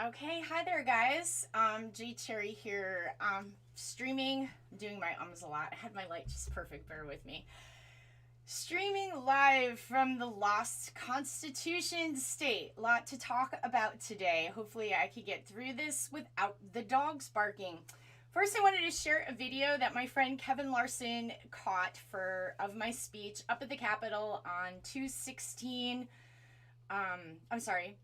Okay, hi there, guys. G Cherry here. Streaming, doing my ums a lot. I had my light just perfect, bear with me. Streaming live from the Lost Constitution State. A lot to talk about today. Hopefully, I can get through this without the dogs barking. First, I wanted to share a video that my friend Kevin Larson caught of my speech up at the Capitol on 2/16. I'm sorry,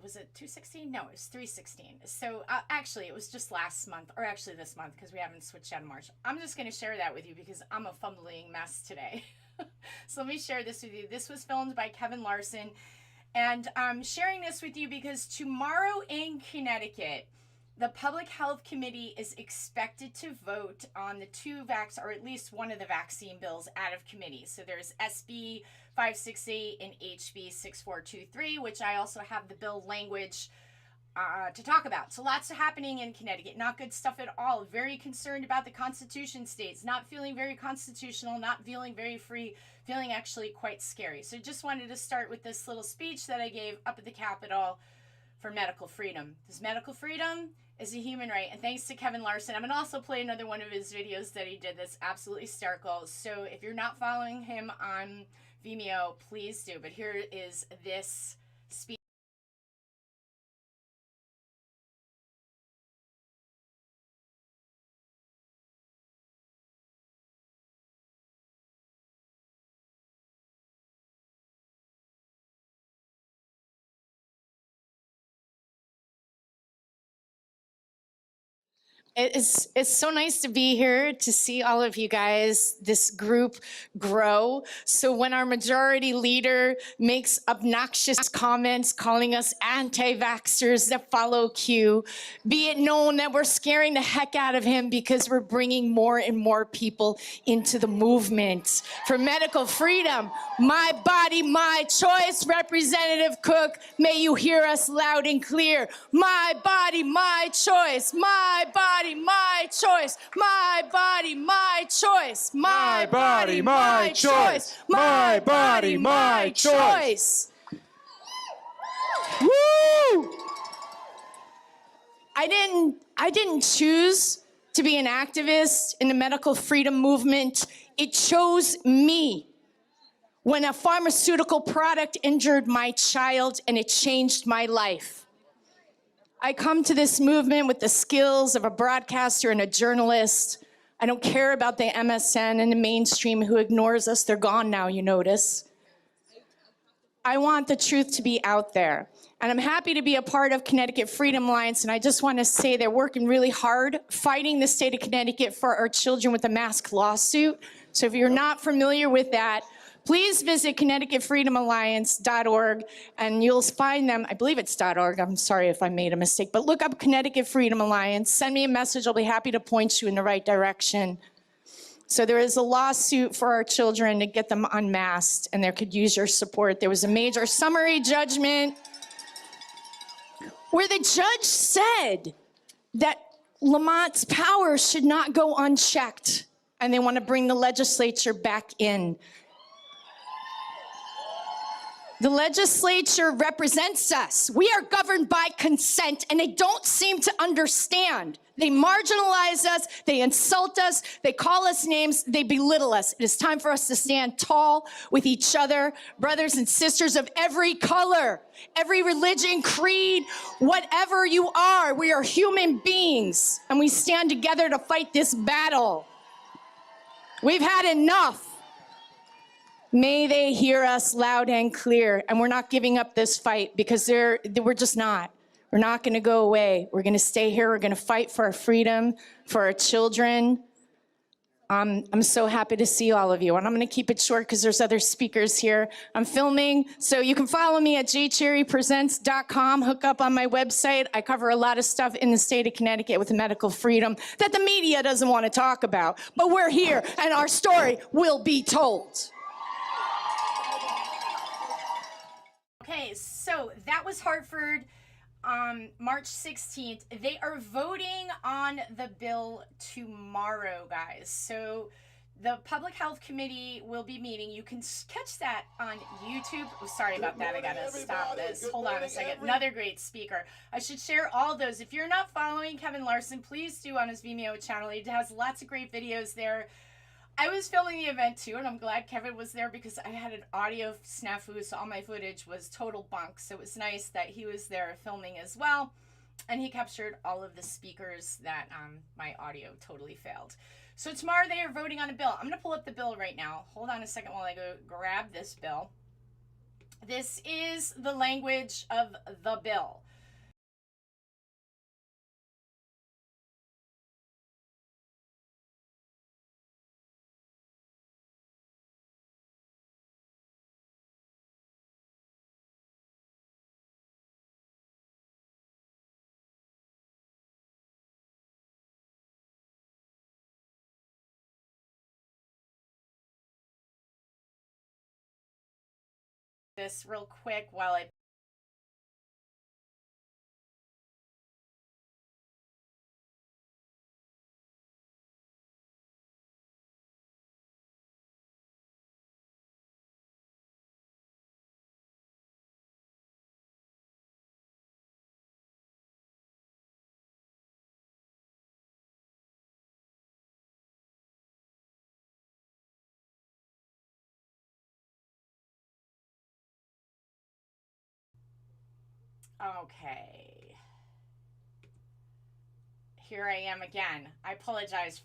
was it 2/16? No, it was 3/16. So actually, it was just last month, or actually this month, because we haven't switched out of March. I'm just going to share that with you because I'm a fumbling mess today. So let me share this with you. This was filmed by Kevin Larson, and I'm sharing this with you because tomorrow in Connecticut, the Public Health Committee is expected to vote on the or at least one of the vaccine bills out of committee. So there's SB 568 and HB 6423, which I also have the bill language to talk about. So lots happening in Connecticut. Not good stuff at all. Very concerned about the Constitution states. Not feeling very constitutional, not feeling very free, feeling actually quite scary. So just wanted to start with this little speech that I gave up at the Capitol for medical freedom. This medical freedom is a human right. And thanks to Kevin Larson, I'm going to also play another one of his videos that he did that's absolutely hysterical. So if you're not following him on Vimeo, please do. But here is this speech. It's so nice to be here to see all of you guys, this group grow. So when our majority leader makes obnoxious comments calling us anti-vaxxers that follow Q, be it known that we're scaring the heck out of him because we're bringing more and more people into the movement for medical freedom. My body, my choice. Representative Cook, may you hear us loud and clear. My body, my choice. My body, my choice. My body, my choice. My body, my choice. My body, my choice. Woo! I didn't choose to be an activist in the medical freedom movement. It chose me when a pharmaceutical product injured my child and it changed my life. I come to this movement with the skills of a broadcaster and a journalist. I don't care about the MSN and the mainstream who ignores us. They're gone now, you notice. I want the truth to be out there. And I'm happy to be a part of Connecticut Freedom Alliance, and I just want to say they're working really hard fighting the state of Connecticut for our children with a mask lawsuit. So if you're not familiar with that, please visit ConnecticutFreedomAlliance.org, and you'll find them. I believe it's .org. I'm sorry if I made a mistake, but look up Connecticut Freedom Alliance. Send me a message. I'll be happy to point you in the right direction. So there is a lawsuit for our children to get them unmasked, and they could use your support. There was a major summary judgment where the judge said that Lamont's power should not go unchecked, and they want to bring the legislature back in. The legislature represents us. We are governed by consent, and they don't seem to understand. They marginalize us, they insult us, they call us names, they belittle us. It is time for us to stand tall with each other, brothers and sisters of every color, every religion, creed, whatever you are. We are human beings, and we stand together to fight this battle. We've had enough. May they hear us loud and clear. And we're not giving up this fight because we're just not. We're not going to go away. We're going to stay here. We're going to fight for our freedom, for our children. I'm so happy to see all of you. And I'm going to keep it short because there's other speakers here. I'm filming, so you can follow me at jcherrypresents.com. Hook up on my website. I cover a lot of stuff in the state of Connecticut with medical freedom that the media doesn't want to talk about. But we're here, and our story will be told. Okay, so that was Hartford, March 16th. They are voting on the bill tomorrow, guys. So The Public Health Committee will be meeting. You can catch that on YouTube. Oh, sorry about that. I gotta stop this. Hold on a second. Another great speaker. I should share all those. If you're not following Kevin Larson, please do on his Vimeo channel. He has lots of great videos there. I was filming the event too, and I'm glad Kevin was there because I had an audio snafu, so all my footage was total bunk. So it was nice that he was there filming as well. And he captured all of the speakers that my audio totally failed. So tomorrow they are voting on a bill. I'm going to pull up the bill right now. Hold on a second while I go grab this bill. This is the language of the bill. This real quick while I okay. Here I am again. I apologize.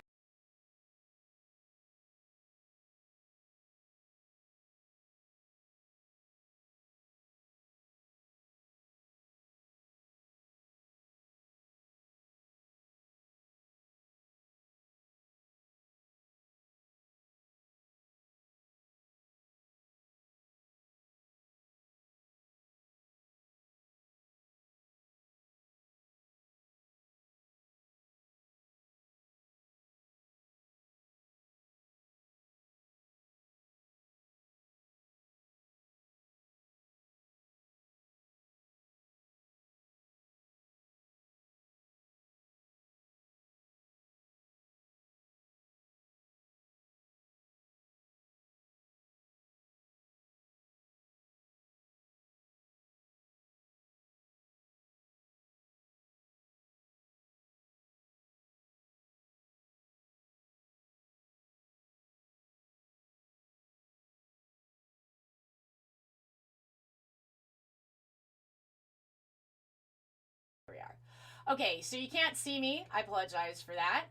Here we are. Okay, so you can't see me. I apologize for that.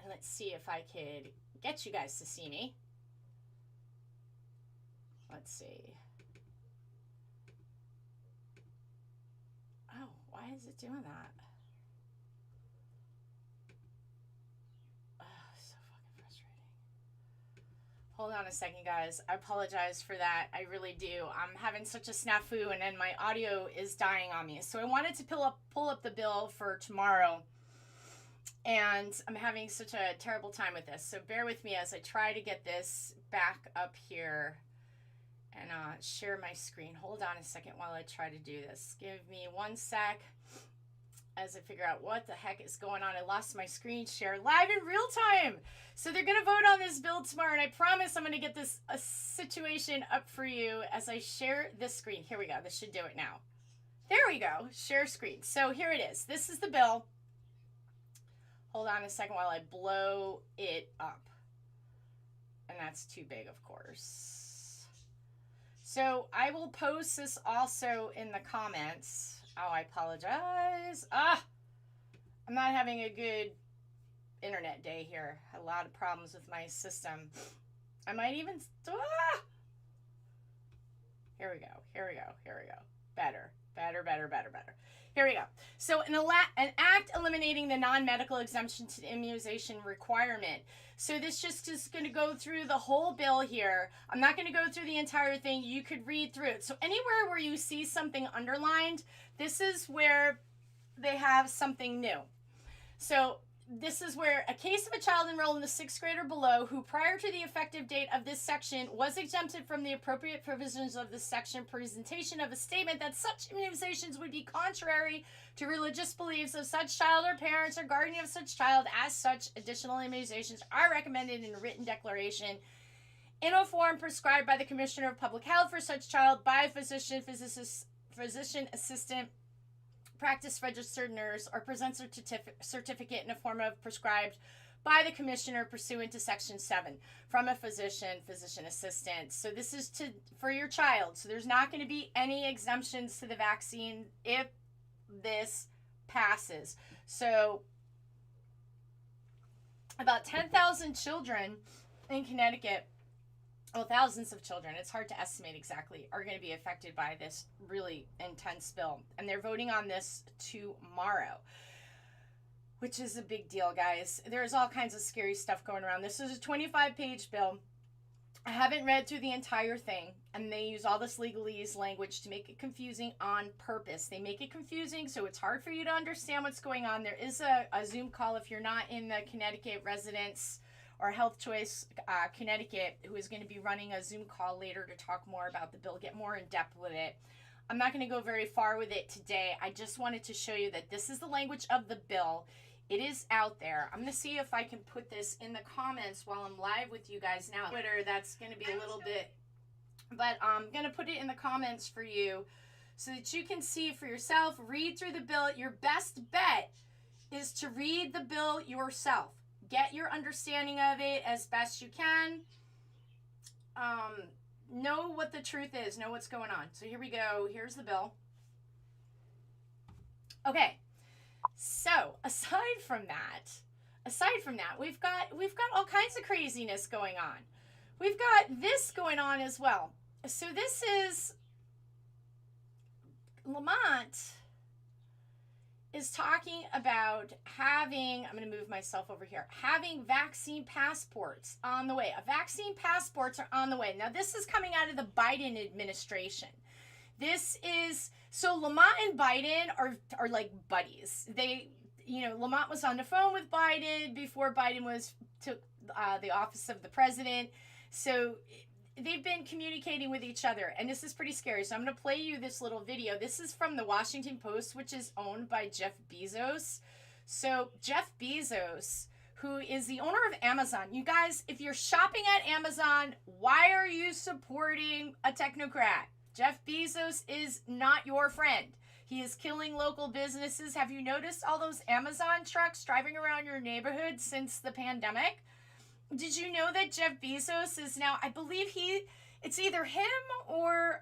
Let's see if I could get you guys to see me. Let's see. Oh, why is it doing that? Oh, so fucking frustrating. Hold on a second, guys. I apologize for that. I really do. I'm having such a snafu, and then my audio is dying on me. So I wanted to pull up the bill for tomorrow, and I'm having such a terrible time with this. So bear with me as I try to get this back up here and share my screen. Hold on a second while I try to do this. Give me 1 sec as I figure out what the heck is going on. I lost my screen share live in real time. So they're going to vote on this bill tomorrow, and I promise I'm going to get this situation up for you as I share this screen. Here we go. This should do it now. There we go. Share screen. So here it is. This is the bill. Hold on a second while I blow it up. And that's too big, of course. So I will post this also in the comments. Oh, I apologize. I'm not having a good internet day here. A lot of problems with my system. I might even... Here we go. Here we go. Here we go. Better. Here we go. So an act eliminating the non-medical exemption to the immunization requirement. So this just is going to go through the whole bill here. I'm not going to go through the entire thing. You could read through it. So anywhere where you see something underlined, this is where they have something new. So this is where a case of a child enrolled in the 6th grade or below who prior to the effective date of this section was exempted from the appropriate provisions of this section, presentation of a statement that such immunizations would be contrary to religious beliefs of such child or parents or guardian of such child. As such, additional immunizations are recommended in a written declaration in a form prescribed by the Commissioner of Public Health for such child by a physician, physician assistant, practice registered nurse, or present certificate in a form of prescribed by the commissioner pursuant to section 7 from a physician assistant. So this is for your child. So there's not going to be any exemptions to the vaccine if this passes. So about 10,000 children in Connecticut, well, thousands of children, it's hard to estimate exactly, are going to be affected by this really intense bill. And they're voting on this tomorrow, which is a big deal, guys. There's all kinds of scary stuff going around. This is a 25-page bill. I haven't read through the entire thing, and they use all this legalese language to make it confusing on purpose. They make it confusing so it's hard for you to understand what's going on. There is a Zoom call if you're not in the Connecticut residence or Health Choice Connecticut, who is going to be running a Zoom call later to talk more about the bill, get more in depth with it. I'm not going to go very far with it today. I just wanted to show you that this is the language of the bill. It is out there. I'm going to see if I can put this in the comments while I'm live with you guys now. Twitter, that's going to be a little bit, but I'm going to put it in the comments for you so that you can see for yourself, read through the bill. Your best bet is to read the bill yourself. Get your understanding of it as best you can. Know what the truth is. Know what's going on. So here we go. Here's the bill. Okay. So aside from that, we've got all kinds of craziness going on. We've got this going on as well. So this is Lamont is talking about having, I'm going to move myself over here, having vaccine passports on the way. Vaccine passports are on the way. Now, this is coming out of the Biden administration. This is, so Lamont and Biden are like buddies. They, Lamont was on the phone with Biden before Biden took the office of the president. So they've been communicating with each other, and this is pretty scary. So I'm going to play you this little video. This is from the Washington Post, which is owned by Jeff Bezos. So Jeff Bezos, who is the owner of Amazon. You guys, if you're shopping at Amazon, why are you supporting a technocrat? Jeff Bezos is not your friend. He is killing local businesses. Have you noticed all those Amazon trucks driving around your neighborhood since the pandemic? Did you know that Jeff Bezos is now, I believe it's either him or,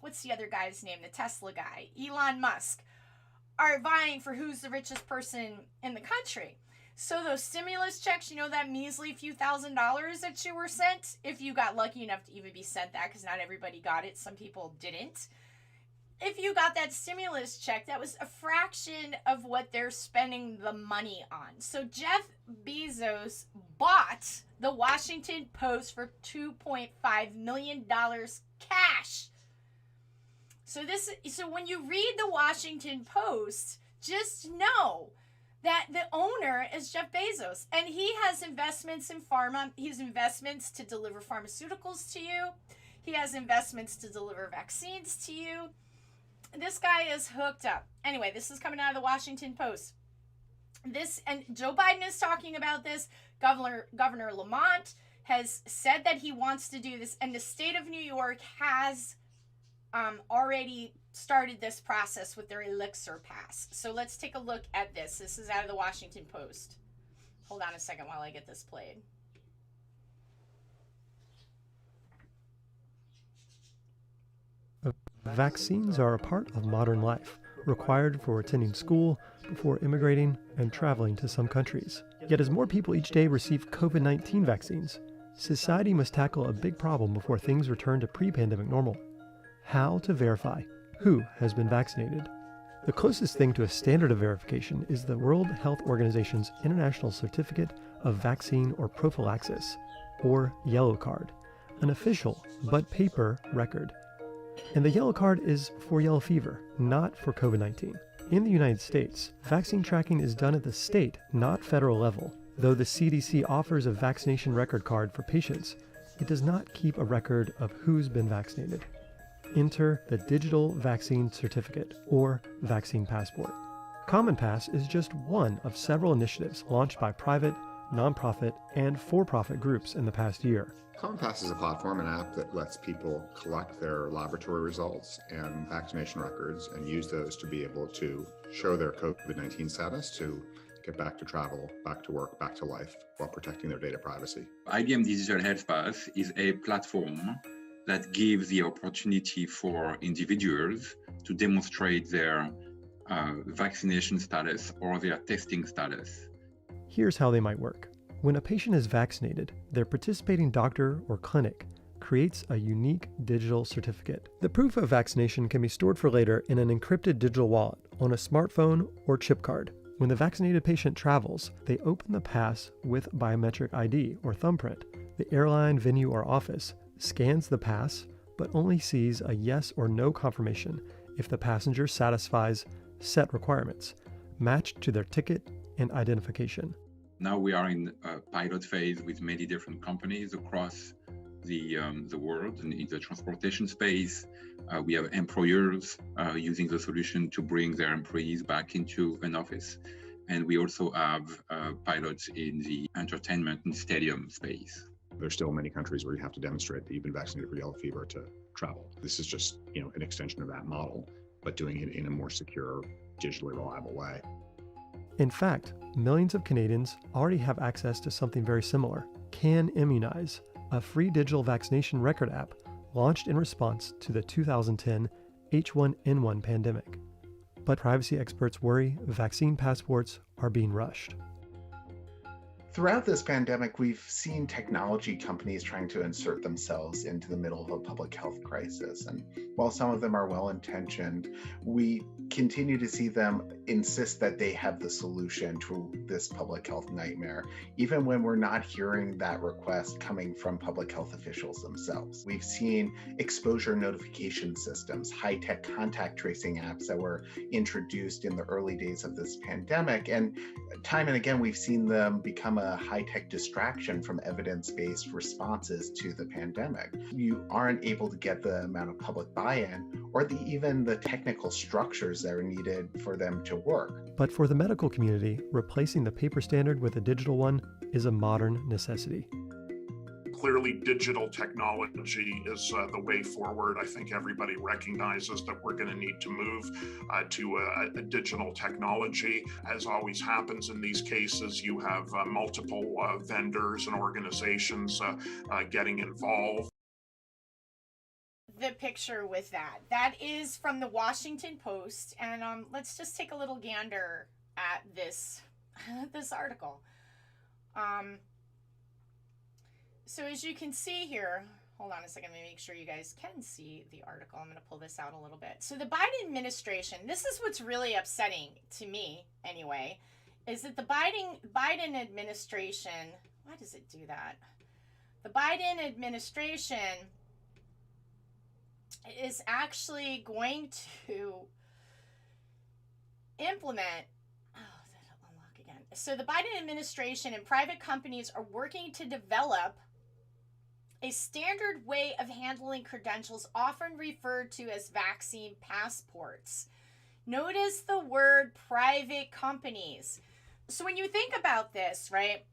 what's the other guy's name? The Tesla guy, Elon Musk, are vying for who's the richest person in the country. So those stimulus checks, that measly few $1,000s that you were sent, if you got lucky enough to even be sent that, because not everybody got it, some people didn't. If you got that stimulus check, that was a fraction of what they're spending the money on. So Jeff Bezos bought the Washington Post for $2.5 million cash. So when you read the Washington Post, just know that the owner is Jeff Bezos, and he has investments in pharma. He has investments to deliver pharmaceuticals to you. He has investments to deliver vaccines to you. This guy is hooked up. Anyway, this is coming out of the Washington Post. And Joe Biden is talking about this. Governor Lamont has said that he wants to do this, and the state of New York has already started this process with their Elixir Pass. So let's take a look at this. This is out of the Washington Post. Hold on a second while I get this played. Vaccines are a part of modern life, required for attending school, before immigrating, and traveling to some countries. Yet as more people each day receive COVID-19 vaccines, society must tackle a big problem before things return to pre-pandemic normal: how to verify who has been vaccinated. The closest thing to a standard of verification is the World Health Organization's International Certificate of Vaccine or Prophylaxis, or Yellow Card, an official but paper record. And the yellow card is for yellow fever, not for COVID-19. In the United States, vaccine tracking is done at the state, not federal level. Though the CDC offers a vaccination record card for patients, it does not keep a record of who's been vaccinated. Enter the Digital Vaccine Certificate, or Vaccine Passport. Common Pass is just one of several initiatives launched by private, nonprofit, and for-profit groups in the past year. Common Pass is a platform, an app that lets people collect their laboratory results and vaccination records and use those to be able to show their COVID-19 status, to get back to travel, back to work, back to life, while protecting their data privacy. IBM Digital Health Pass is a platform that gives the opportunity for individuals to demonstrate their vaccination status or their testing status. Here's how they might work. When a patient is vaccinated, their participating doctor or clinic creates a unique digital certificate. The proof of vaccination can be stored for later in an encrypted digital wallet on a smartphone or chip card. When the vaccinated patient travels, they open the pass with biometric ID or thumbprint. The airline, venue, or office scans the pass, but only sees a yes or no confirmation if the passenger satisfies set requirements, matched to their ticket and identification. Now we are in a pilot phase with many different companies across the world, and in the transportation space. We have employers using the solution to bring their employees back into an office. And we also have pilots in the entertainment and stadium space. There's still many countries where you have to demonstrate that you've been vaccinated for yellow fever to travel. This is just, an extension of that model, but doing it in a more secure, digitally reliable way. In fact, millions of Canadians already have access to something very similar, Can Immunize, a free digital vaccination record app launched in response to the 2010 H1N1 pandemic. But privacy experts worry vaccine passports are being rushed. Throughout this pandemic, we've seen technology companies trying to insert themselves into the middle of a public health crisis. And while some of them are well-intentioned, we continue to see them insist that they have the solution to this public health nightmare, even when we're not hearing that request coming from public health officials themselves. We've seen exposure notification systems, high-tech contact tracing apps that were introduced in the early days of this pandemic. And time and again, we've seen them become a high-tech distraction from evidence-based responses to the pandemic. You aren't able to get the amount of public buy-in or even the technical structures that are needed for them to work. But for the medical community, replacing the paper standard with a digital one is a modern necessity. Clearly, digital technology is the way forward. I think everybody recognizes that we're going to need to move to a digital technology. As always happens in these cases, you have multiple vendors and organizations getting involved. The picture with that is from the Washington Post, and let's just take a little gander at this article. So as you can see here, hold on a second, let me make sure you guys can see the article. I'm going to pull this out a little bit. So the Biden administration, this is what's really upsetting to me anyway, is that the Biden administration, why does it do that? The Biden administration is actually going to implement, that'll unlock again. So the Biden administration and private companies are working to develop a standard way of handling credentials, often referred to as vaccine passports. Notice the word private companies. So when you think about this, right,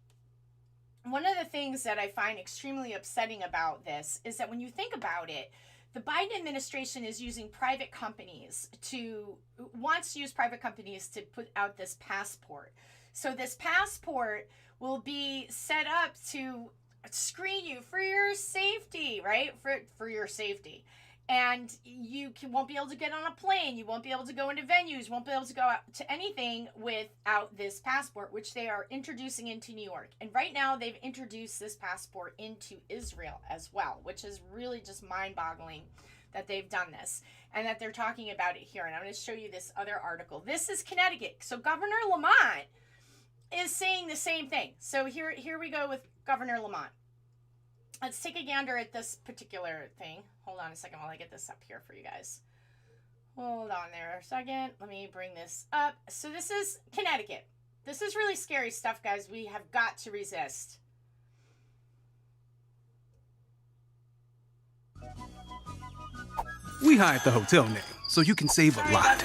one of the things that I find extremely upsetting about this is that when you think about it, the Biden administration is using private companies wants to use private companies to put out this passport. So this passport will be set up to screen you for your safety, right? For your safety. And you won't be able to get on a plane. You won't be able to go into venues. Won't be able to go out to anything without this passport, which they are introducing into New York. And right now they've introduced this passport into Israel as well, which is really just mind-boggling that they've done this and that they're talking about it here. And I'm going to show you this other article. This is Connecticut. So Governor Lamont is saying the same thing. So here we go with Governor Lamont. Let's take a gander at this particular thing. Hold on a second while I get this up here for you guys. Hold on there a second. Let me bring this up. So this is Connecticut. This is really scary stuff, guys. We have got to resist. We hired the hotel name so you can save a lot.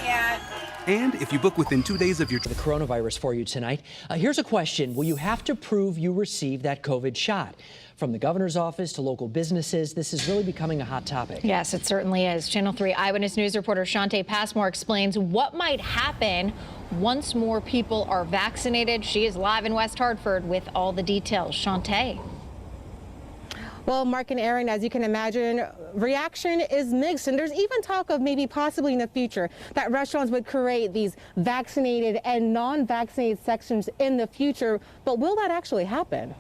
And if you book within 2 days of your The coronavirus for you tonight. Here's a question. Will you have to prove you received that COVID shot? From the governor's office to local businesses, this is really becoming a hot topic. Yes, it certainly is. Channel 3 Eyewitness News reporter Shantae Passmore explains what might happen once more people are vaccinated. She is live in West Hartford with all the details. Shantae. Well, Mark and Aaron, as you can imagine, reaction is mixed, and there's even talk of maybe possibly in the future that restaurants would create these vaccinated and non-vaccinated sections in the future. But will that actually happen?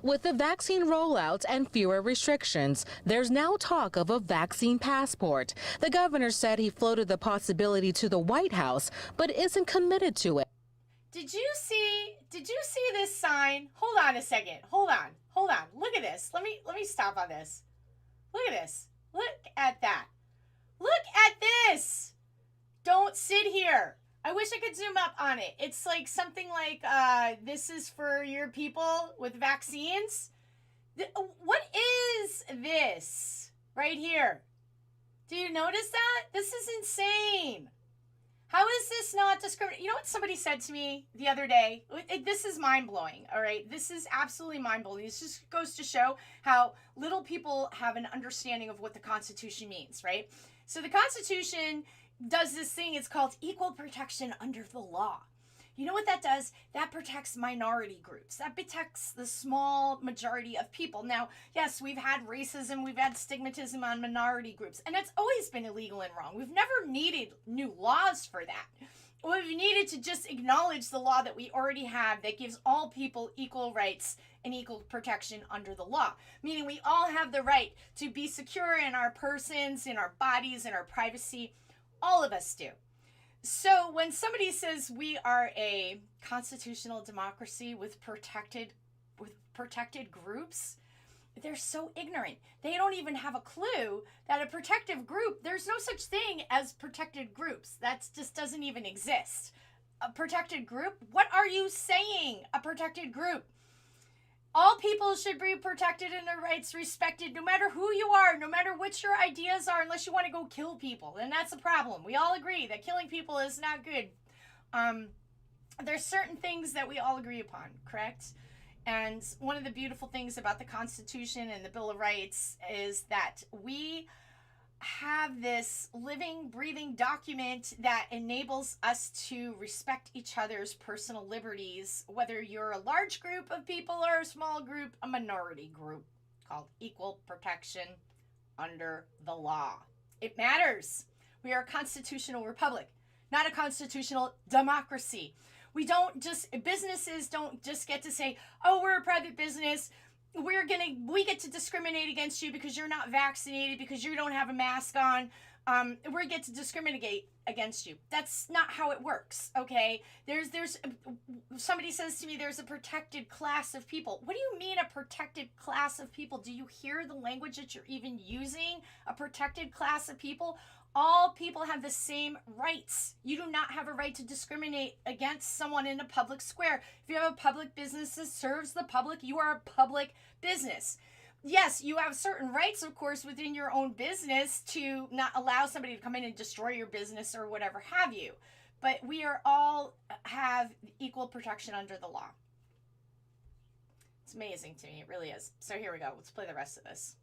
With the vaccine rollouts and fewer restrictions, there's now talk of a vaccine passport. The governor said he floated the possibility to the White House, but isn't committed to it. Did you see this sign? Hold on a second. Hold on. Look at this. Let me stop on this. Look at this. Look at that. Look at this. Don't sit here. I wish I could zoom up on it. It's like something like, this is for your people with vaccines. What is this right here? Do you notice that? This is insane. How is this not discrimination? You know what somebody said to me the other day? This is mind-blowing, all right? This is absolutely mind-blowing. This just goes to show how little people have an understanding of what the Constitution means, right? So the Constitution does this thing, it's called equal protection under the law. You know what that does? That protects minority groups. That protects the small majority of people. Now, yes, we've had racism, we've had stigmatism on minority groups, and that's always been illegal and wrong. We've never needed new laws for that. We've needed to just acknowledge the law that we already have that gives all people equal rights and equal protection under the law. Meaning we all have the right to be secure in our persons, in our bodies, in our privacy. All of us do. So when somebody says we are a constitutional democracy with protected groups, they're so ignorant. They don't even have a clue that a protective group, there's no such thing as protected groups. That just doesn't even exist. A protected group? What are you saying? A protected group? All people should be protected and their rights respected, no matter who you are, no matter what your ideas are, unless you want to go kill people. And that's a problem. We all agree that killing people is not good. There's certain things that we all agree upon, correct? And one of the beautiful things about the Constitution and the Bill of Rights is that we have this living, breathing document that enables us to respect each other's personal liberties, whether you're a large group of people or a small group, a minority group, called equal protection under the law. It matters. We are a constitutional republic, not a constitutional democracy. Businesses don't just get to say, oh, we're a private business. We get to discriminate against you because you're not vaccinated, because you don't have a mask on. We get to discriminate against you. That's not how it works, okay? Somebody says to me, there's a protected class of people. What do you mean a protected class of people? Do you hear the language that you're even using? A protected class of people? All people have the same rights. You do not have a right to discriminate against someone in a public square. If you have a public business that serves the public, you are a public business. Yes, you have certain rights, of course, within your own business to not allow somebody to come in and destroy your business or whatever have you. But we are all have equal protection under the law. It's amazing to me. It really is. So here we go. Let's play the rest of this.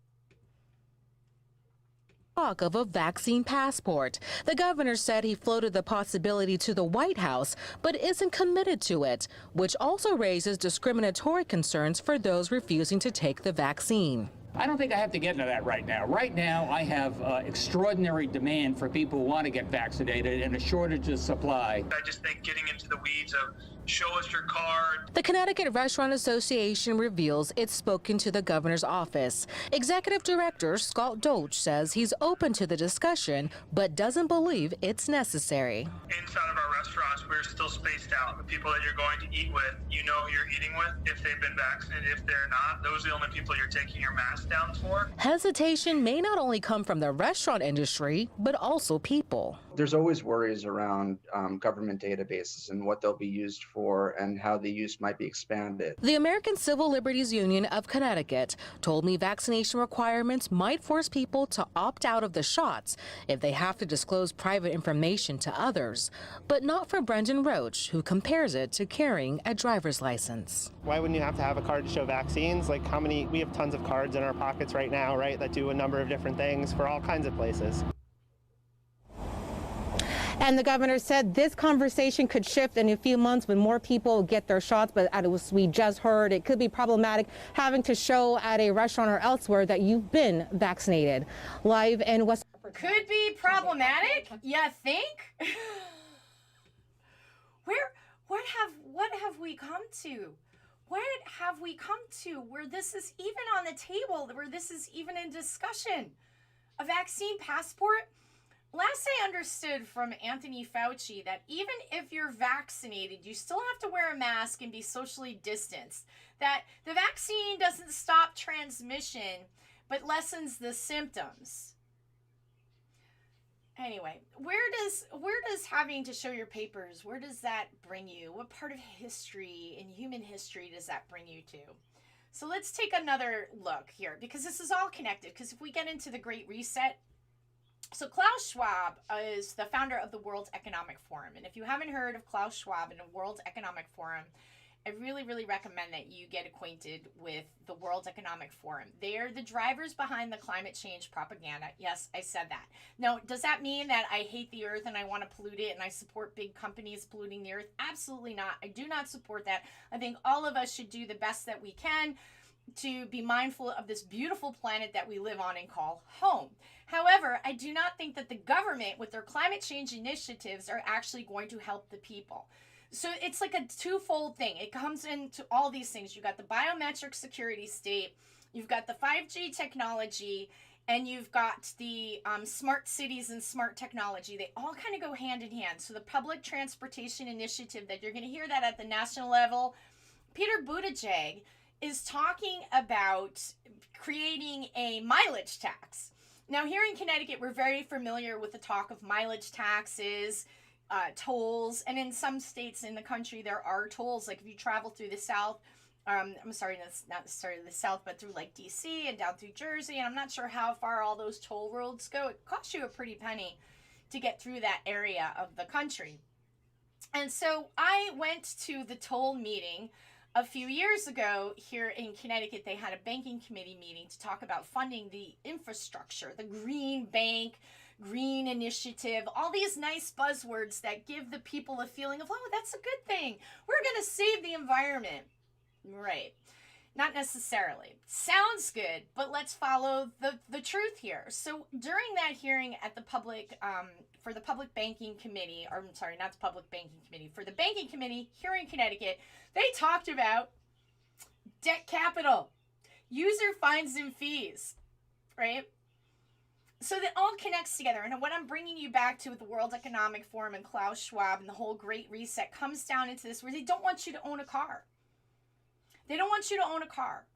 Talk of a vaccine passport. The governor said he floated the possibility to the White House, but isn't committed to it, which also raises discriminatory concerns for those refusing to take the vaccine. I don't think I have to get into that right now. Right now, I have extraordinary demand for people who want to get vaccinated and a shortage of supply. I just think getting into the weeds of show us your card. The Connecticut Restaurant Association reveals it's spoken to the governor's office. Executive Director Scott Doach says he's open to the discussion, but doesn't believe it's necessary. Inside of our restaurants, we're still spaced out. The people that you're going to eat with, you know who you're eating with. If if they've been vaccinated. If they're not, those are the only people you're taking your mask down for. Hesitation may not only come from the restaurant industry, but also people. There's always worries around government databases and what they'll be used for and how the use might be expanded. The American Civil Liberties Union of Connecticut told me vaccination requirements might force people to opt out of the shots if they have to disclose private information to others, but not for Brendan Roach, who compares it to carrying a driver's license. Why wouldn't you have to have a card to show vaccines? Like we have tons of cards in our pockets right now, right, that do a number of different things for all kinds of places. And the governor said this conversation could shift in a few months when more people get their shots. But as we just heard, it could be problematic having to show at a restaurant or elsewhere that you've been vaccinated. Live in West. Could be problematic? You think? What have we come to? What have we come to where this is even on the table, where this is even in discussion? A vaccine passport? Last I understood from Anthony Fauci that even if you're vaccinated, you still have to wear a mask and be socially distanced. That the vaccine doesn't stop transmission, but lessens the symptoms. Anyway, where does having to show your papers, where does that bring you? What part of history and human history does that bring you to? So let's take another look here, because this is all connected. Because if we get into the Great Reset, so Klaus Schwab is the founder of the World Economic Forum. And if you haven't heard of Klaus Schwab and the World Economic Forum, I really, really recommend that you get acquainted with the World Economic Forum. They're the drivers behind the climate change propaganda. Yes, I said that. Now, does that mean that I hate the earth and I want to pollute it and I support big companies polluting the earth? Absolutely not. I do not support that. I think all of us should do the best that we can to be mindful of this beautiful planet that we live on and call home. However, I do not think that the government with their climate change initiatives are actually going to help the people. So it's like a twofold thing. It comes into all these things. You've got the biometric security state, you've got the 5G technology, and you've got the smart cities and smart technology. They all kind of go hand in hand. So the public transportation initiative that you're going to hear that at the national level, Peter Buttigieg is talking about creating a mileage tax. Now, here in Connecticut, we're very familiar with the talk of mileage taxes, tolls, and in some states in the country, there are tolls. Like if you travel through the South, I'm sorry, that's not necessarily the South, but through like DC and down through Jersey, and I'm not sure how far all those toll roads go. It costs you a pretty penny to get through that area of the country. And so I went to the toll meeting a few years ago here in Connecticut. They had a banking committee meeting to talk about funding the infrastructure, the green bank, green initiative, all these nice buzzwords that give the people a feeling of, oh, that's a good thing. We're going to save the environment. Right. Not necessarily. Sounds good, but let's follow the truth here. So during that hearing at the public, for the Public Banking Committee, or I'm sorry, not the Public Banking Committee, for the Banking Committee here in Connecticut, they talked about debt capital, user fines and fees, right? So that all connects together. And what I'm bringing you back to with the World Economic Forum and Klaus Schwab and the whole Great Reset comes down into this, where they don't want you to own a car. They don't want you to own a car.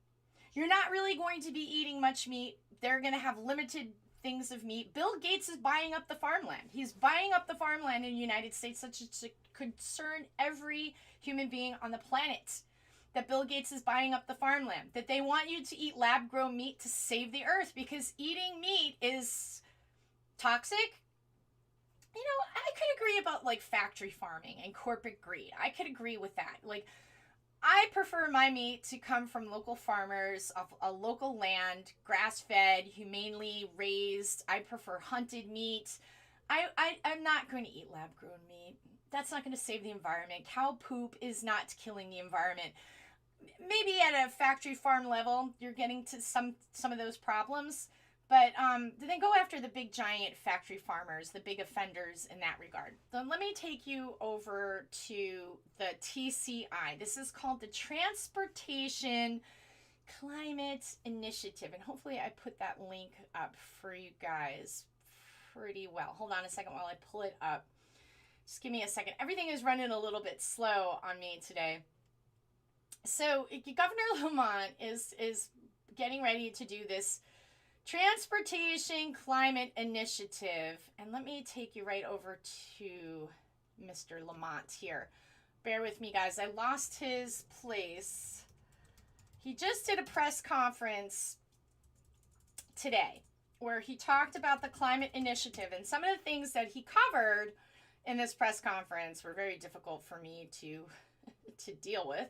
You're not really going to be eating much meat. They're going to have limited things of meat. Bill Gates is buying up the farmland. He's buying up the farmland in the United States, such as to concern every human being on the planet. That Bill Gates is buying up the farmland. That they want you to eat lab-grown meat to save the earth, because eating meat is toxic. You know, I could agree about like factory farming and corporate greed. I could agree with that. Like, I prefer my meat to come from local farmers of a local land, grass-fed, humanely raised. I prefer hunted meat. I'm not going to eat lab-grown meat. That's not going to save the environment. Cow poop is not killing the environment. Maybe at a factory farm level, you're getting to some of those problems. But then go after the big giant factory farmers, the big offenders in that regard. Then let me take you over to the TCI. This is called the Transportation Climate Initiative. And hopefully I put that link up for you guys pretty well. Hold on a second while I pull it up. Just give me a second. Everything is running a little bit slow on me today. So Governor Lamont is getting ready to do this Transportation Climate Initiative. And let me take you right over to Mr. Lamont here. Bear with me, guys. I lost his place. He just did a press conference today where he talked about the climate initiative, and some of the things that he covered in this press conference were very difficult for me to deal with.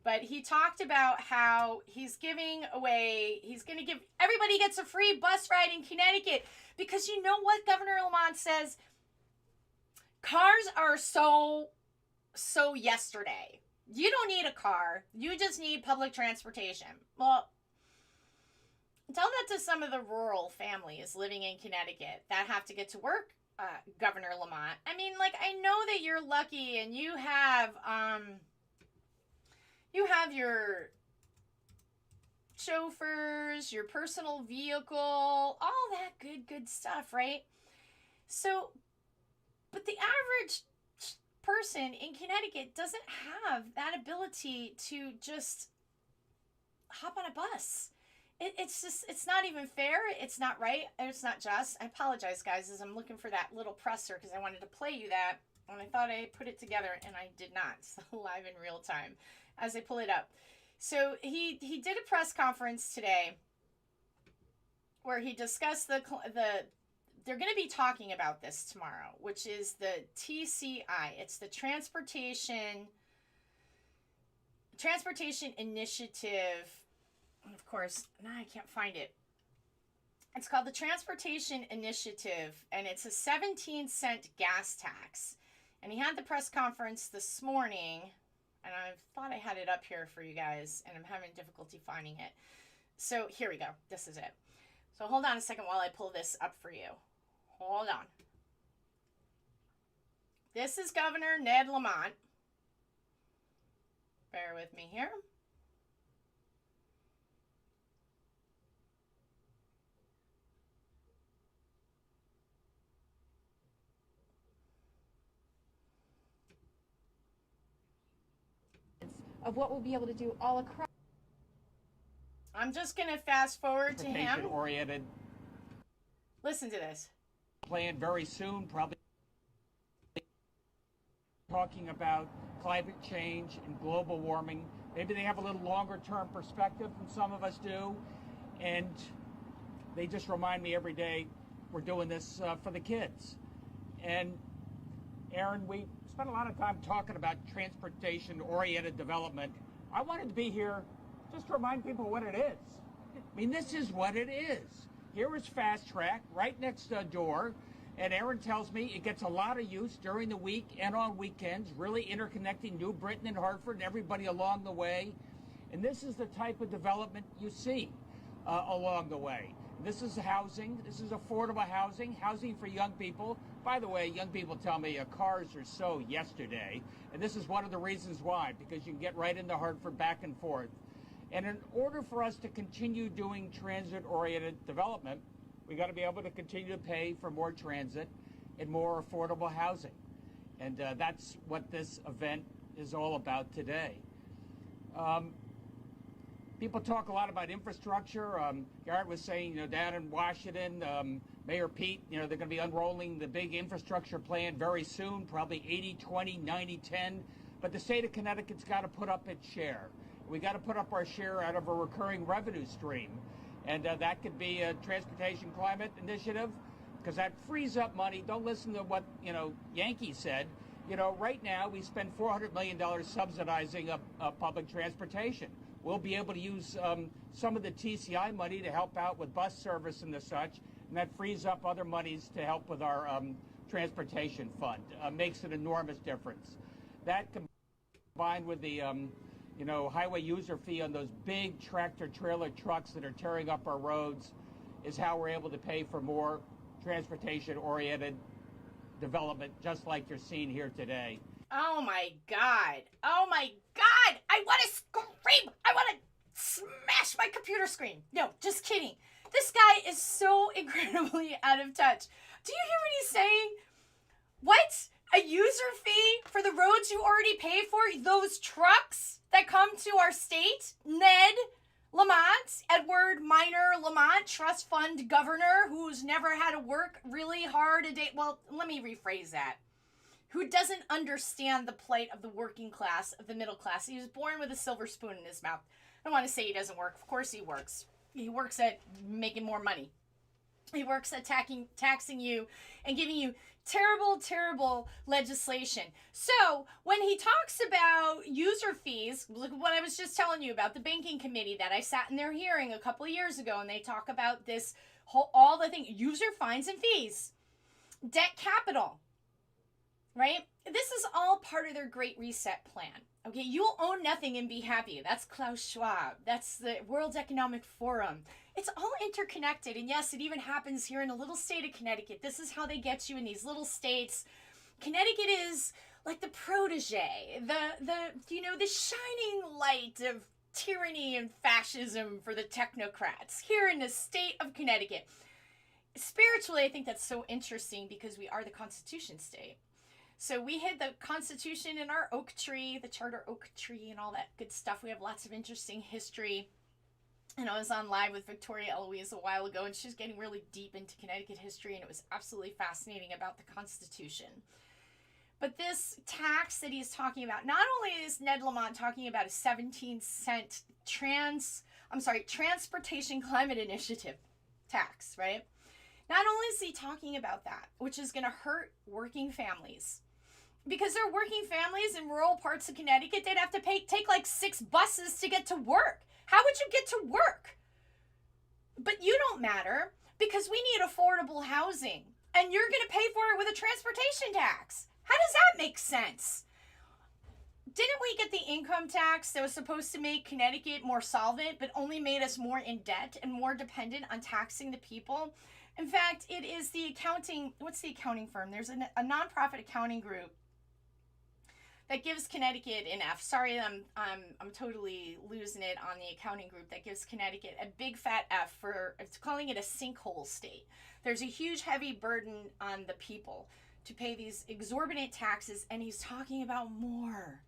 But he talked about how he's going to give, everybody gets a free bus ride in Connecticut, because you know what Governor Lamont says? Cars are so yesterday. You don't need a car. You just need public transportation. Well, tell that to some of the rural families living in Connecticut that have to get to work, Governor Lamont. I mean, like, I know that you're lucky and you have your chauffeurs, your personal vehicle, all that good stuff, right? So, but the average person in Connecticut doesn't have that ability to just hop on a bus. It's not even fair. It's not right. It's not just. I apologize, guys, as I'm looking for that little presser because I wanted to play you that, and I thought I put it together, and I did not. It's live in real time as I pull it up. So he did a press conference today where he discussed the they're going to be talking about this tomorrow, which is the TCI. It's the Transportation Initiative. Of course, now I can't find it. It's called the Transportation Initiative, and it's a 17-cent gas tax. And he had the press conference this morning, and I thought I had it up here for you guys, and I'm having difficulty finding it. So here we go. This is it. So hold on a second while I pull this up for you. Hold on. This is Governor Ned Lamont. Bear with me here. Of what we'll be able to do all across. I'm just going to fast forward to him. Oriented. Listen to this. Plan very soon, probably talking about climate change and global warming. Maybe they have a little longer term perspective than some of us do. And they just remind me every day we're doing this for the kids. And Aaron, we spent a lot of time talking about transportation-oriented development. I wanted to be here just to remind people what it is. I mean, this is what it is. Here is Fast Track right next door, and Aaron tells me it gets a lot of use during the week and on weekends, really interconnecting New Britain and Hartford and everybody along the way. And this is the type of development you see along the way. This is housing. This is affordable housing, housing for young people. By the way, young people tell me cars are so yesterday, and this is one of the reasons why, because you can get right into Hartford back and forth. And in order for us to continue doing transit-oriented development, we got to be able to continue to pay for more transit and more affordable housing. And that's what this event is all about today. People talk a lot about infrastructure. Garrett was saying, down in Washington, Mayor Pete, they're going to be unrolling the big infrastructure plan very soon, probably 80-20, 90-10. But the state of Connecticut's got to put up its share. We got to put up our share out of a recurring revenue stream. And that could be a transportation climate initiative, because that frees up money. Don't listen to what, Yankee said. Right now we spend $400 million subsidizing public transportation. We'll be able to use some of the TCI money to help out with bus service and the such, and that frees up other monies to help with our transportation fund. Makes an enormous difference. That combined with the highway user fee on those big tractor-trailer trucks that are tearing up our roads is how we're able to pay for more transportation-oriented development, just like you're seeing here today. Oh my God. Oh my God. I want to scream. I want to smash my computer screen. No, just kidding. This guy is so incredibly out of touch. Do you hear what he's saying? What? A user fee for the roads you already pay for? Those trucks that come to our state. Ned Lamont, Edward Minor Lamont, trust fund governor, who's never had to work really hard a day. Well, let me rephrase that. Who doesn't understand the plight of the working class, of the middle class. He was born with a silver spoon in his mouth. I don't want to say he doesn't work. Of course he works. He works at making more money. He works at taxing you and giving you terrible, terrible legislation. So when he talks about user fees, look at what I was just telling you about the banking committee that I sat in their hearing a couple of years ago, and they talk about this whole, all the things, user fines and fees, debt capital, right? This is all part of their Great Reset plan. Okay, you'll own nothing and be happy. That's Klaus Schwab. That's the World Economic Forum. It's all interconnected. And yes, it even happens here in a little state of Connecticut. This is how they get you in these little states. Connecticut is like the protege, the shining light of tyranny and fascism for the technocrats here in the state of Connecticut. Spiritually, I think that's so interesting because we are the Constitution state. So we hid the Constitution in our oak tree, the charter oak tree, and all that good stuff. We have lots of interesting history. And I was on live with Victoria Eloise a while ago, and she was getting really deep into Connecticut history, and it was absolutely fascinating about the Constitution. But this tax that he's talking about, not only is Ned Lamont talking about a 17-cent transportation climate initiative tax, right? Not only is he talking about that, which is going to hurt working families, because they're working families in rural parts of Connecticut, they'd have to take like 6 buses to get to work. How would you get to work? But you don't matter, because we need affordable housing, and you're going to pay for it with a transportation tax. How does that make sense? Didn't we get the income tax that was supposed to make Connecticut more solvent, but only made us more in debt and more dependent on taxing the people? In fact, it is the accounting, what's the accounting firm? There's a nonprofit accounting group that gives Connecticut an F. Sorry, I'm totally losing it on the accounting group that gives Connecticut a big fat F for, it's calling it a sinkhole state. There's a huge heavy burden on the people to pay these exorbitant taxes, and he's talking about more.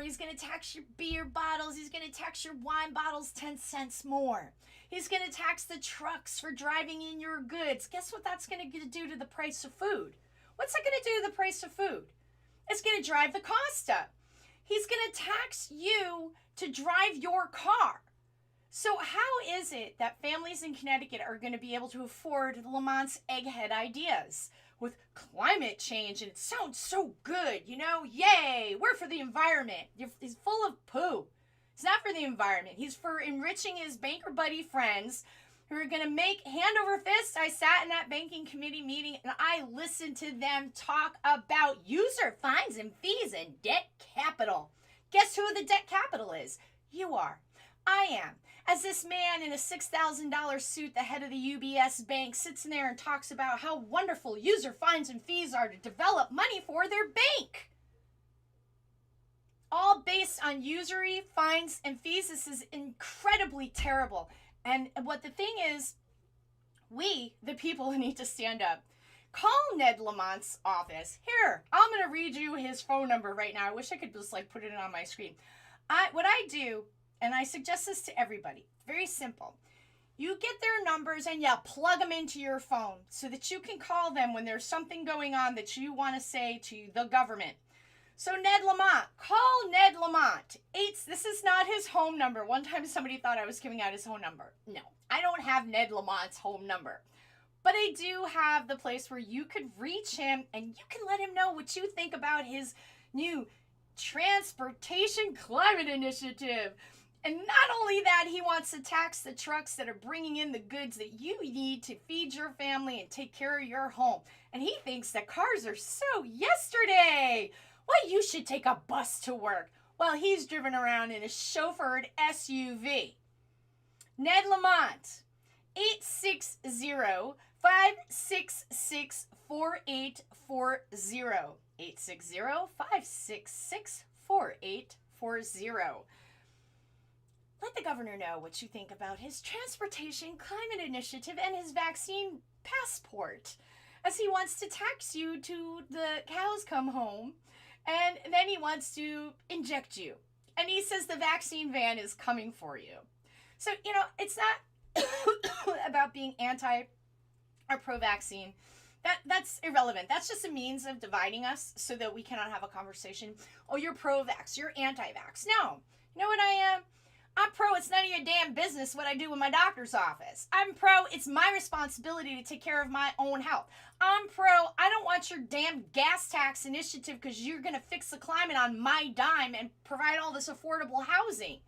He's going to tax your beer bottles. He's going to tax your wine bottles 10 cents more. He's going to tax the trucks for driving in your goods. Guess what that's going to do to the price of food? What's that going to do to the price of food? It's going to drive the cost up. He's going to tax you to drive your car. So how is it that families in Connecticut are going to be able to afford Lamont's egghead ideas with climate change? And it sounds so good, yay, we're for the environment. He's full of poo. It's not for the environment. He's for enriching his banker buddy friends who are going to make hand over fist. I sat in that banking committee meeting and I listened to them talk about user fines and fees and debt capital. Guess who the debt capital is? You are. I am. As this man in a $6,000 suit, the head of the UBS bank, sits in there and talks about how wonderful user fines and fees are to develop money for their bank. All based on usury, fines, and fees. This is incredibly terrible. And what the thing is, we, the people, need to stand up. Call Ned Lamont's office. Here, I'm going to read you his phone number right now. I wish I could just put it on my screen. What I do, and I suggest this to everybody, very simple. You get their numbers and you plug them into your phone so that you can call them when there's something going on that you want to say to the government. So Ned Lamont, call Ned Lamont. This is not his home number. One time somebody thought I was giving out his home number. No, I don't have Ned Lamont's home number. But I do have the place where you could reach him and you can let him know what you think about his new transportation climate initiative. And not only that, he wants to tax the trucks that are bringing in the goods that you need to feed your family and take care of your home. And he thinks that cars are so yesterday. Well, you should take a bus to work while he's driven around in a chauffeured SUV. Ned Lamont, 860-566-4840. 860-566-4840. Let the governor know what you think about his transportation climate initiative and his vaccine passport, as he wants to tax you till the cows come home, and then he wants to inject you And he says the vaccine van is coming for you. So, you know, it's not about being anti or pro-vaccine. That's irrelevant. That's just a means of dividing us so that we cannot have a conversation. Oh, you're pro-vax, you're anti-vax. No. You know what I am? I'm pro, it's none of your damn business what I do in my doctor's office. I'm pro, it's my responsibility to take care of my own health. I'm pro, I don't want your damn gas tax initiative because you're going to fix the climate on my dime and provide all this affordable housing.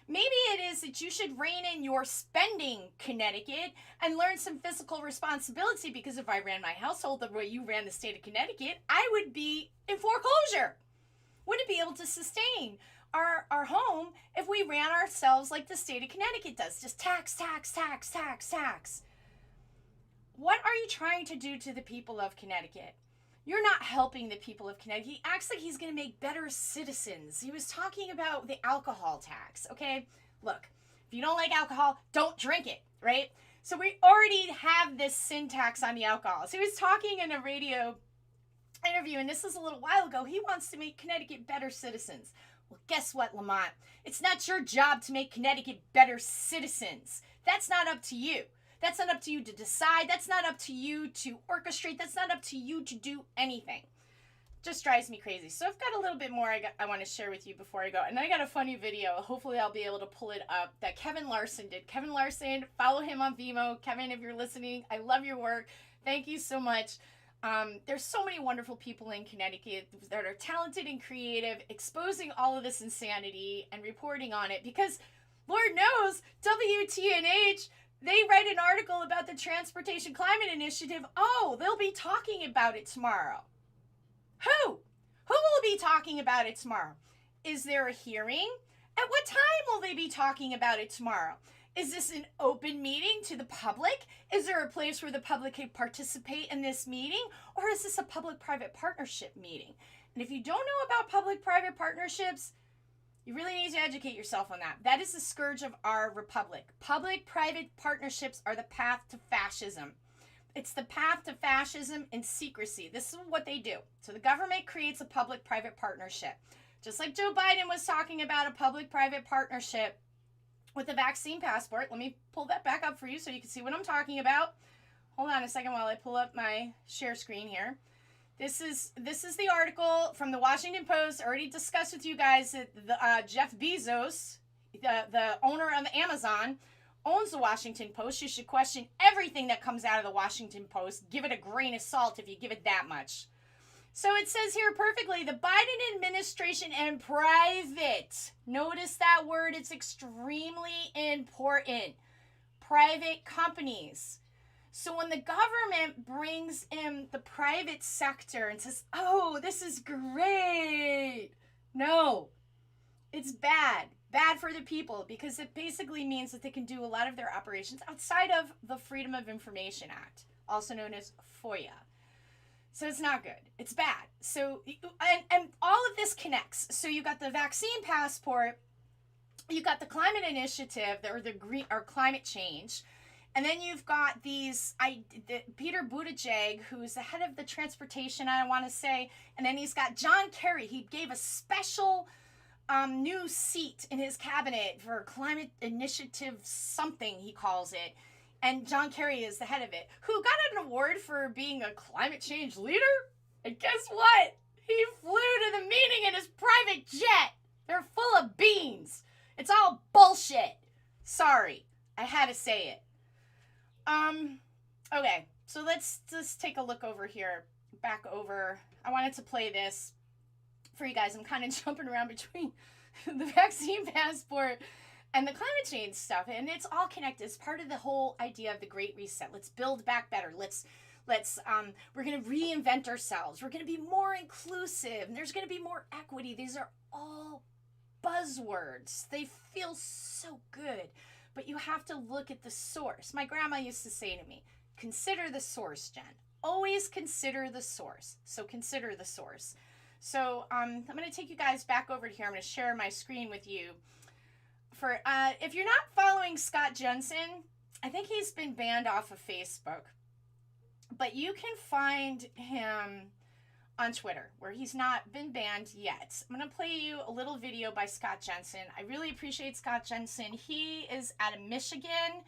Maybe it is that you should rein in your spending, Connecticut, and learn some fiscal responsibility, because if I ran my household the way you ran the state of Connecticut, I would be in foreclosure. Wouldn't be able to sustain our home if we ran ourselves like the state of Connecticut does. Just tax, tax, tax, tax, tax. What are you trying to do to the people of Connecticut? You're not helping the people of Connecticut. He acts like he's going to make better citizens. He was talking about the alcohol tax, okay? Look, if you don't like alcohol, don't drink it, right? So we already have this sin tax on the alcohol. So he was talking in a radio interview, and this is a little while ago. He wants to make Connecticut better citizens. Well, guess what, Lamont? It's not your job to make Connecticut better citizens. That's not up to you. That's not up to you to decide. That's not up to you to orchestrate. That's not up to you to do anything. Just drives me crazy. So I've got a little bit more I want to share with you before I go. And I got a funny video. Hopefully I'll be able to pull it up that Kevin Larson did. Kevin Larson, follow him on Vimeo. Kevin, if you're listening, I love your work. Thank you so much. There's so many wonderful people in Connecticut that are talented and creative, exposing all of this insanity and reporting on it, because Lord knows WTNH, they write an article about the Transportation Climate Initiative. Oh, they'll be talking about it tomorrow. Who will be talking about it tomorrow? Is there a hearing? At what time will they be talking about it tomorrow? Is this an open meeting to the public? Is there a place where the public can participate in this meeting? Or is this a public-private partnership meeting? And if you don't know about public-private partnerships, you really need to educate yourself on that. That is the scourge of our republic. Public-private partnerships are the path to fascism. It's the path to fascism in secrecy. This is what they do. So the government creates a public-private partnership. Just like Joe Biden was talking about a public-private partnership with the vaccine passport. Let me pull that back up for you so you can see what I'm talking about. Hold on a second while I pull up my share screen here. This is the article from the Washington Post. I already discussed with you guys that Jeff Bezos, the owner of Amazon, owns the Washington Post. You should question everything that comes out of the Washington Post. Give it a grain of salt if you give it that much. So it says here perfectly, the Biden administration and private. Notice that word, it's extremely important. Private companies. So when the government brings in the private sector and says, oh, this is great. No, it's bad. Bad for the people, because it basically means that they can do a lot of their operations outside of the Freedom of Information Act, also known as FOIA. So it's not good. It's bad. So, and all of this connects. So you got the vaccine passport, you got the climate initiative, or the green or climate change, and then you've got these Peter Buttigieg, who's the head of the transportation, I want to say, and then he's got John Kerry. He gave a special new seat in his cabinet for climate initiative something, he calls it. And John Kerry is the head of it, who got an award for being a climate change leader. And guess what? He flew to the meeting in his private jet. They're full of beans. It's all bullshit. Sorry, I had to say it. Okay, so let's just take a look over here. Back over. I wanted to play this for you guys. I'm kind of jumping around between the vaccine passport and the climate change stuff, and it's all connected. It's part of the whole idea of the Great Reset. Let's build back better. We're going to reinvent ourselves. We're going to be more inclusive, and there's going to be more equity. These are all buzzwords. They feel so good, but you have to look at the source. My grandma used to say to me, consider the source, Jen. Always consider the source. So consider the source. So I'm going to take you guys back over here. I'm going to share my screen with you. For if you're not following Scott Jensen, I think he's been banned off of Facebook, but you can find him on Twitter, where he's not been banned yet. I'm going to play you a little video by Scott Jensen. I really appreciate Scott Jensen. He is out of Michigan,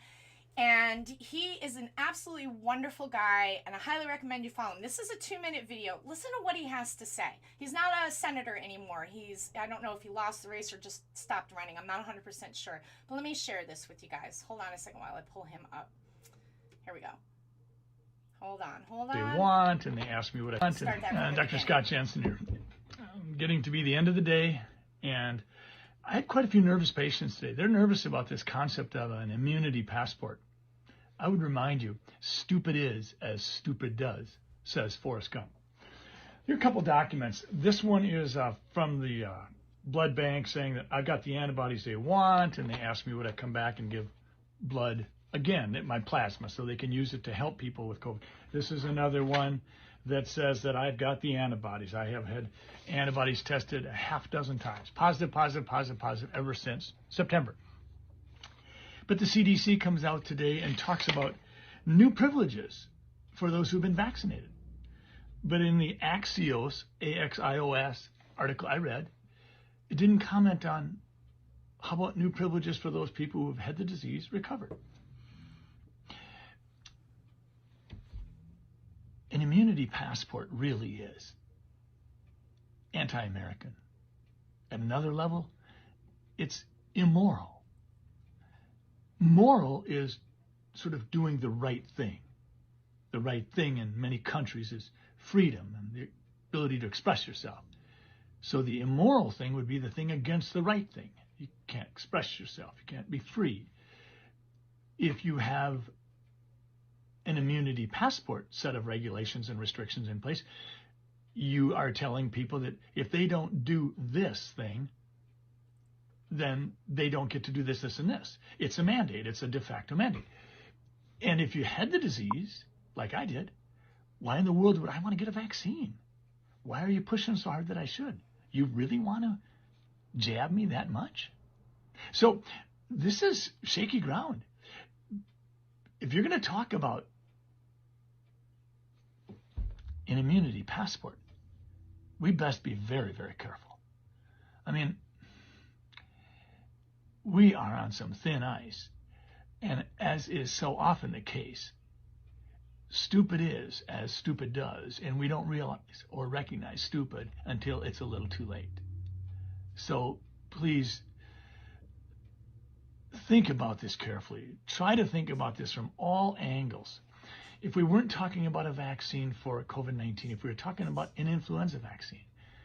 and he is an absolutely wonderful guy, and I highly recommend you follow him. This is a 2-minute video. Listen to what he has to say. He's not a senator anymore. I don't know if he lost the race or just stopped running. I'm not 100% sure. But let me share this with you guys. Hold on a second while I pull him up. Here we go. Hold on. They want, and they ask me what I want. And Dr. Scott Jensen here. Getting to be the end of the day, and I had quite a few nervous patients today. They're nervous about this concept of an immunity passport. I would remind you, stupid is as stupid does, says Forrest Gump. Here are a couple documents. This one is from the blood bank saying that I've got the antibodies they want, and they ask me would I come back and give blood again, my plasma, so they can use it to help people with COVID. This is another one that says that I've got the antibodies. I have had antibodies tested a half dozen times. Positive ever since September. But the CDC comes out today and talks about new privileges for those who've been vaccinated. But in the Axios, A-X-I-O-S article I read, it didn't comment on how about new privileges for those people who have had the disease recovered. An immunity passport really is anti-American. At another level, it's immoral. Moral is sort of doing the right thing. The right thing in many countries is freedom and the ability to express yourself. So the immoral thing would be the thing against the right thing. You can't express yourself. You can't be free. If you have an immunity passport set of regulations and restrictions in place, you are telling people that if they don't do this thing, then they don't get to do this, and this. It's a mandate. It's a de facto mandate. And if you had the disease, like I did, why in the world would I want to get a vaccine? Why are you pushing so hard that I should? You really want to jab me that much? So this is shaky ground. If you're going to talk about an immunity passport, we best be very, very careful. I mean, we are on some thin ice, and as is so often the case, stupid is as stupid does, and we don't realize or recognize stupid until it's a little too late. So please think about this carefully. Try to think about this from all angles. If we weren't talking about a vaccine for COVID-19, if we were talking about an influenza vaccine,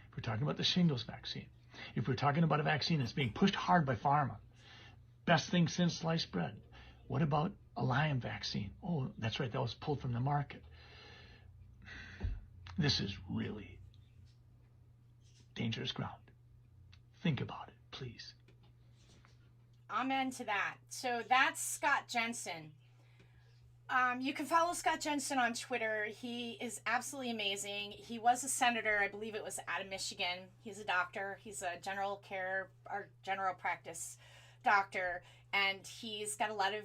if we're talking about the shingles vaccine, if we're talking about a vaccine that's being pushed hard by pharma, best thing since sliced bread. What about a Lyme vaccine? Oh, that's right, that was pulled from the market. This is really dangerous ground. Think about it, please. Amen to that. So that's Scott Jensen. You can follow Scott Jensen on Twitter. He is absolutely amazing. He was a senator, I believe it was out of Michigan. He's a doctor. He's a general practice doctor, and he's got a lot of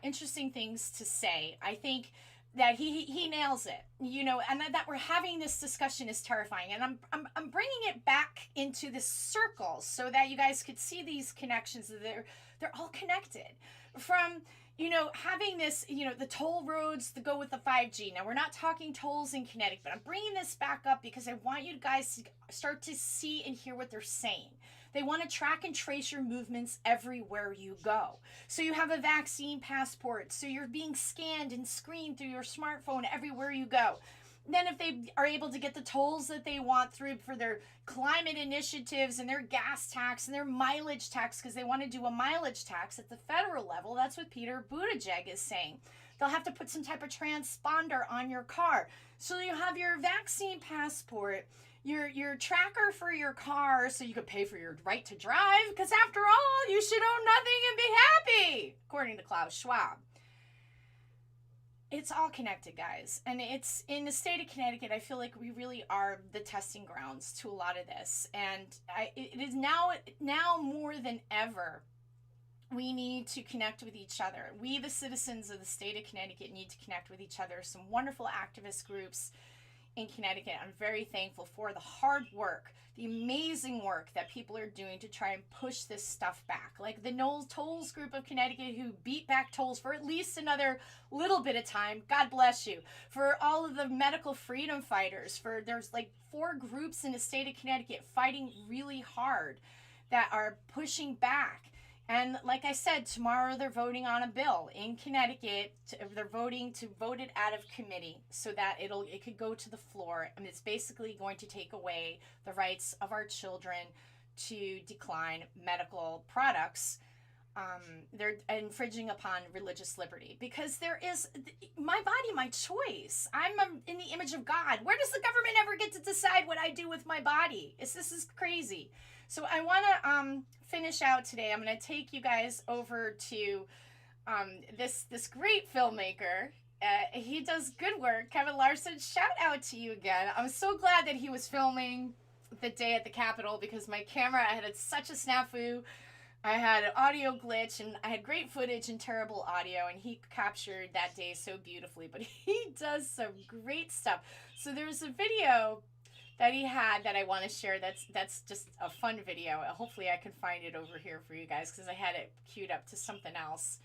interesting things to say. I think that he nails it, you know, and that we're having this discussion is terrifying. And I'm bringing it back into this circle so that you guys could see these connections. They're all connected. From, you know, having this, you know, the toll roads to go with the 5G. Now, we're not talking tolls in Connecticut, but I'm bringing this back up because I want you guys to start to see and hear what they're saying. They want to track and trace your movements everywhere you go. So you have a vaccine passport. So you're being scanned and screened through your smartphone everywhere you go. Then if they are able to get the tolls that they want through for their climate initiatives and their gas tax and their mileage tax, because they want to do a mileage tax at the federal level, that's what Peter Buttigieg is saying. They'll have to put some type of transponder on your car. So you have your vaccine passport, your tracker for your car, so you could pay for your right to drive, because after all, you should own nothing and be happy, according to Klaus Schwab. It's all connected, guys. And it's in the state of Connecticut, I feel like we really are the testing grounds to a lot of this. And it is now more than ever, we need to connect with each other. We, the citizens of the state of Connecticut, need to connect with each other. Some wonderful activist groups in Connecticut. I'm very thankful for the hard work, the amazing work that people are doing to try and push this stuff back. Like the No Tolls group of Connecticut who beat back tolls for at least another little bit of time. God bless you. For all of the medical freedom fighters, there's like 4 groups in the state of Connecticut fighting really hard that are pushing back. And like I said, tomorrow they're voting on a bill in Connecticut. They're voting to vote it out of committee so that it could go to the floor. And it's basically going to take away the rights of our children to decline medical products. They're infringing upon religious liberty because there is my body, my choice. I'm in the image of God. Where does the government ever get to decide what I do with my body? This is crazy. So I want to finish out today. I'm going to take you guys over to this great filmmaker. He does good work. Kevin Larson, shout out to you again. I'm so glad that he was filming the day at the Capitol because my camera, I had such a snafu. I had an audio glitch and I had great footage and terrible audio, and he captured that day so beautifully. But he does some great stuff. So there's a video that he had that I want to share. That's just a fun video. Hopefully I can find it over here for you guys because I had it queued up to something else.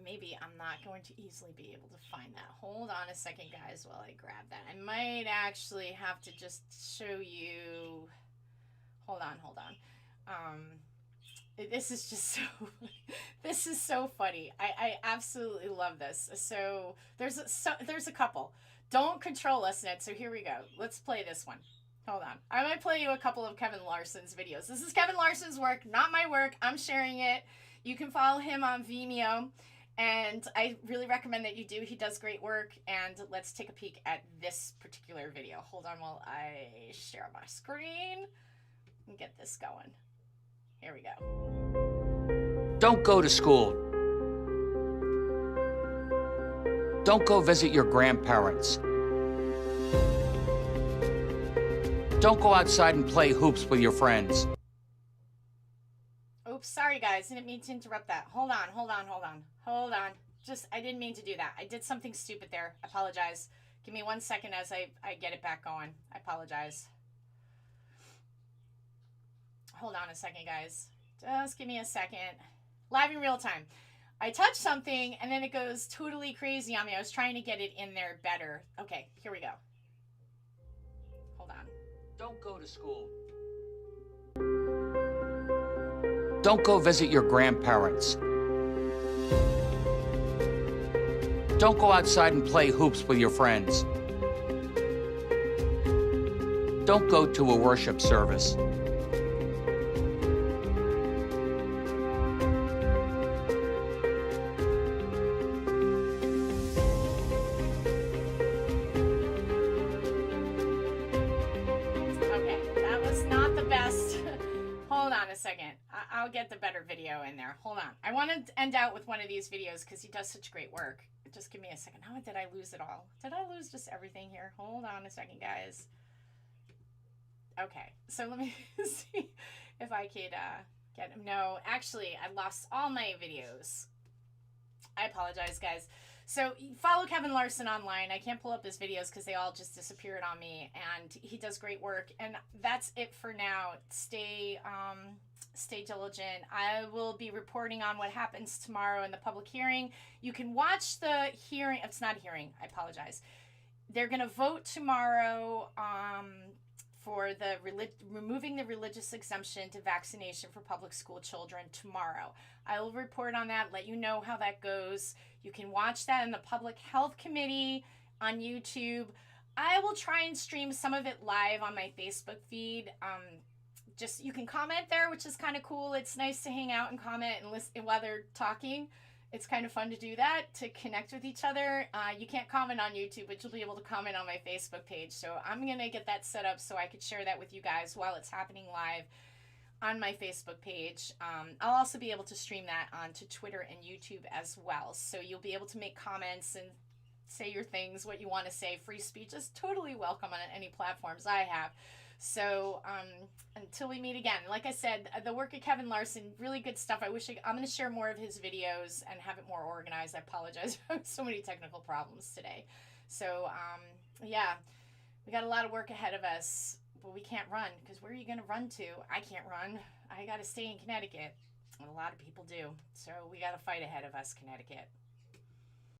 Maybe I'm not going to easily be able to find that. Hold on a second, guys, while I grab that. I might actually have to just show you. Hold on. This is just so, this is so funny. I absolutely love this. So there's a couple. Don't control us, Ned. So here we go. Let's play this one. Hold on. I might play you a couple of Kevin Larson's videos. This is Kevin Larson's work, not my work. I'm sharing it. You can follow him on Vimeo, and I really recommend that you do. He does great work, and let's take a peek at this particular video. Hold on while I share my screen and get this going. Here we go. Don't go to school. Don't go visit your grandparents. Don't go outside and play hoops with your friends. Oops, sorry guys, didn't mean to interrupt that. Hold on. I didn't mean to do that. I did something stupid there. I apologize. Give me 1 second as I get it back going. I apologize. Hold on a second, guys. Just give me a second. Live in real time. I touched something and then it goes totally crazy on me. I was trying to get it in there better. Okay, here we go. Hold on. Don't go to school. Don't go visit your grandparents. Don't go outside and play hoops with your friends. Don't go to a worship service. I'll get the better video in there. Hold on. I want to end out with one of these videos because he does such great work. Just give me a second. How did I lose it all? Did I lose just everything here? Hold on a second, guys. Okay, so let me see if I could get him. No, actually, I lost all my videos. I apologize, guys. So follow Kevin Larson online. I can't pull up his videos because they all just disappeared on me, and he does great work. And that's it for now. Stay diligent. I will be reporting on what happens tomorrow in the public hearing. You can watch the hearing. It's not a hearing. I apologize. They're going to vote tomorrow for the removing the religious exemption to vaccination for public school children tomorrow. I will report on that, let you know how that goes. You can watch that in the Public Health Committee on YouTube. I will try and stream some of it live on my Facebook feed. Just you can comment there, which is kind of cool. It's nice to hang out and comment and listen while they're talking. It's kind of fun to do that, to connect with each other. You can't comment on YouTube, but you'll be able to comment on my Facebook page. So I'm going to get that set up so I could share that with you guys while it's happening live on my Facebook page. I'll also be able to stream that onto Twitter and YouTube as well. So you'll be able to make comments and say your things, what you want to say. Free speech is totally welcome on any platforms I have. So until we meet again, like I said, the work of Kevin Larson, really good stuff. I'm going to share more of his videos and have it more organized. I apologize. I have so many technical problems today. So yeah, we got a lot of work ahead of us, but we can't run, because where are you going to run to? I can't run. I got to stay in Connecticut. And a lot of people do. So we got a fight ahead of us, Connecticut.